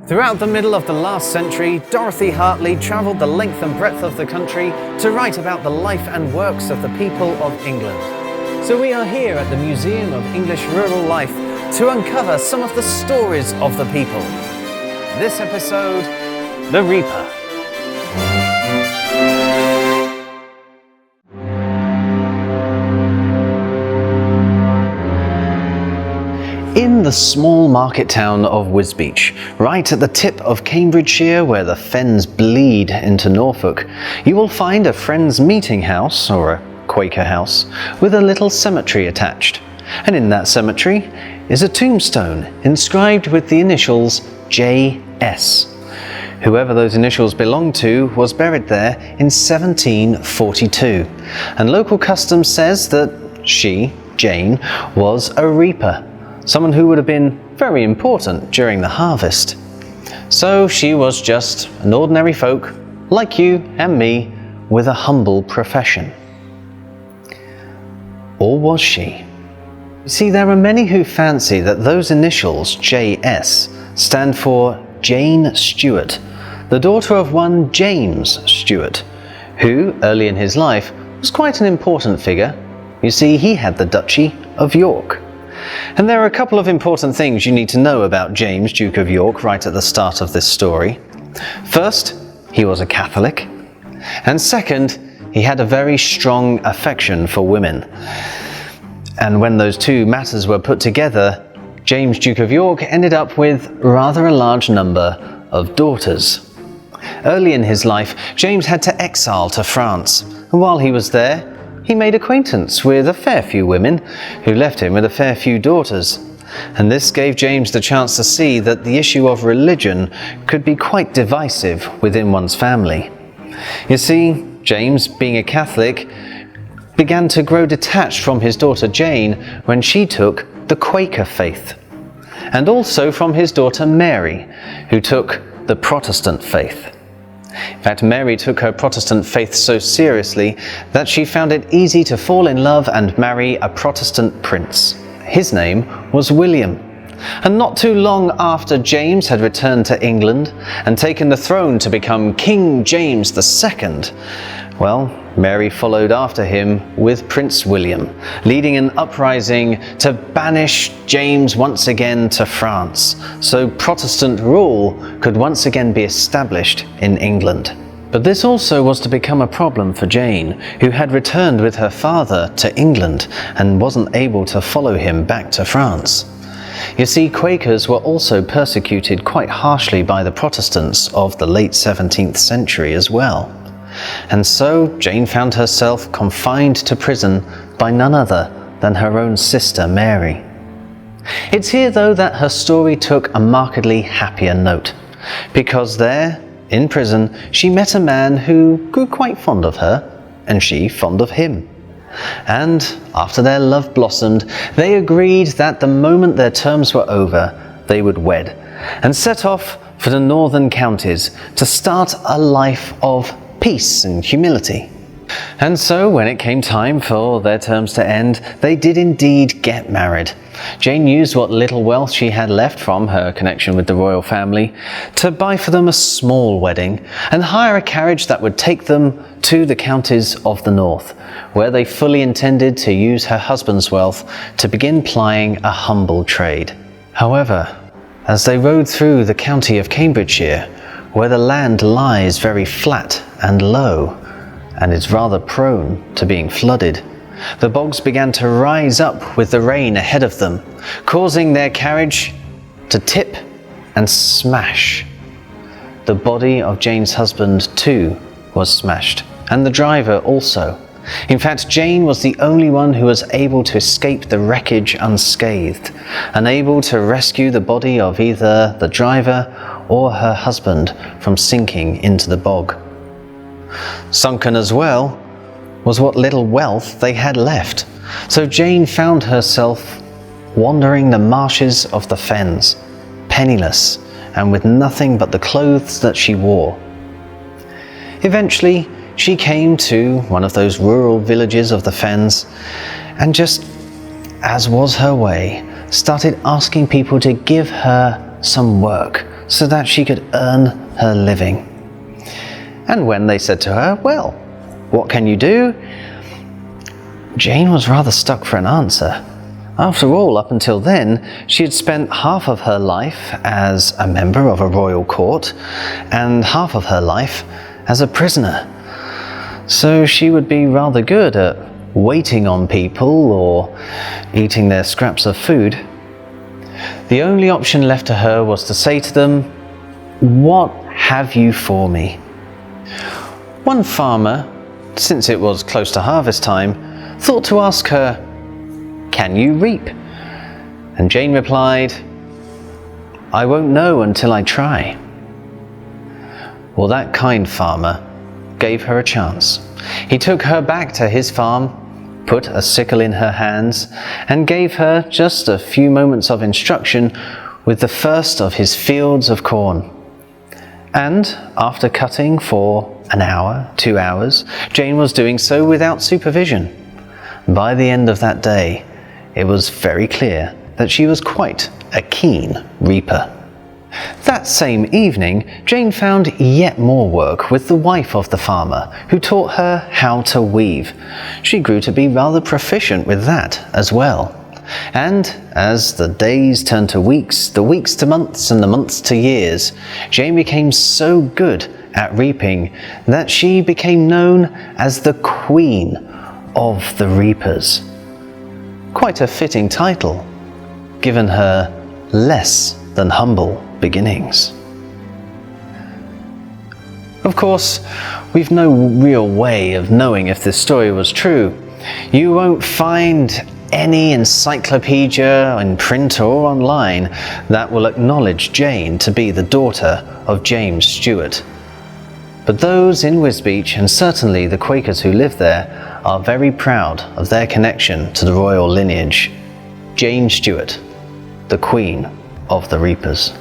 Throughout the middle of the last century, Dorothy Hartley travelled the length and breadth of the country to write about the life and works of the people of England. So we are here at the Museum of English Rural Life to uncover some of the stories of the people. This episode, The Reaper. In the small market town of Wisbech, right at the tip of Cambridgeshire where the fens bleed into Norfolk, you will find a Friends Meeting House, or a Quaker house, with a little cemetery attached. And in that cemetery is a tombstone inscribed with the initials J.S. Whoever those initials belonged to was buried there in 1742, and local custom says that she, Jane, was a reaper, someone who would have been very important during the harvest. So she was just an ordinary folk, like you and me, with a humble profession. Or was she? You see, there are many who fancy that those initials, J.S., stand for Jane Stuart, the daughter of one James Stuart, who, early in his life, was quite an important figure. You see, he had the Duchy of York. And there are a couple of important things you need to know about James, Duke of York, right at the start of this story. First, he was a Catholic. And second, he had a very strong affection for women. And when those two matters were put together, James, Duke of York, ended up with rather a large number of daughters. Early in his life, James had to exile to France. And while he was there, he made acquaintance with a fair few women who left him with a fair few daughters. And this gave James the chance to see that the issue of religion could be quite divisive within one's family. You see, James, being a Catholic, began to grow detached from his daughter Jane when she took the Quaker faith, and also from his daughter Mary, who took the Protestant faith. In fact, Mary took her Protestant faith so seriously that she found it easy to fall in love and marry a Protestant prince. His name was William. And not too long after James had returned to England and taken the throne to become King James II, well, Mary followed after him with Prince William, leading an uprising to banish James once again to France, so Protestant rule could once again be established in England. But this also was to become a problem for Jane, who had returned with her father to England and wasn't able to follow him back to France. You see, Quakers were also persecuted quite harshly by the Protestants of the late 17th century as well. And so Jane found herself confined to prison by none other than her own sister Mary. It's here though that her story took a markedly happier note, because there, in prison, she met a man who grew quite fond of her, and she fond of him. And after their love blossomed, they agreed that the moment their terms were over, they would wed, and set off for the northern counties to start a life of peace and humility. And so when it came time for their terms to end, they did indeed get married. Jane used what little wealth she had left from her connection with the royal family to buy for them a small wedding and hire a carriage that would take them to the counties of the north, where they fully intended to use her husband's wealth to begin plying a humble trade. However, as they rode through the county of Cambridgeshire, where the land lies very flat and low, and is rather prone to being flooded, the bogs began to rise up with the rain ahead of them, causing their carriage to tip and smash. The body of Jane's husband too was smashed, and the driver also. In fact, Jane was the only one who was able to escape the wreckage unscathed, unable to rescue the body of either the driver or her husband from sinking into the bog. Sunken as well was what little wealth they had left, so Jane found herself wandering the marshes of the fens, penniless and with nothing but the clothes that she wore. Eventually, she came to one of those rural villages of the fens and, just as was her way, started asking people to give her some work so that she could earn her living. And when they said to her, "Well, what can you do?" Jane was rather stuck for an answer. After all, up until then, she had spent half of her life as a member of a royal court and half of her life as a prisoner. So she would be rather good at waiting on people or eating their scraps of food. The only option left to her was to say to them, "What have you for me?" One farmer, since it was close to harvest time, thought to ask her, "Can you reap?" And Jane replied, "I won't know until I try." Well, that kind farmer gave her a chance. He took her back to his farm, put a sickle in her hands, and gave her just a few moments of instruction with the first of his fields of corn. And after cutting for an hour, 2 hours, Jane was doing so without supervision. By the end of that day, it was very clear that she was quite a keen reaper. That same evening, Jane found yet more work with the wife of the farmer, who taught her how to weave. She grew to be rather proficient with that as well. And as the days turned to weeks, the weeks to months, and the months to years, Jane became so good at reaping that she became known as the Queen of the Reapers. Quite a fitting title, given her less than humble beginnings. Of course, we've no real way of knowing if this story was true. You won't find any encyclopedia in print or online that will acknowledge Jane to be the daughter of James Stewart. But those in Wisbech, and certainly the Quakers who live there, are very proud of their connection to the royal lineage. Jane Stewart, the Queen of the Reapers.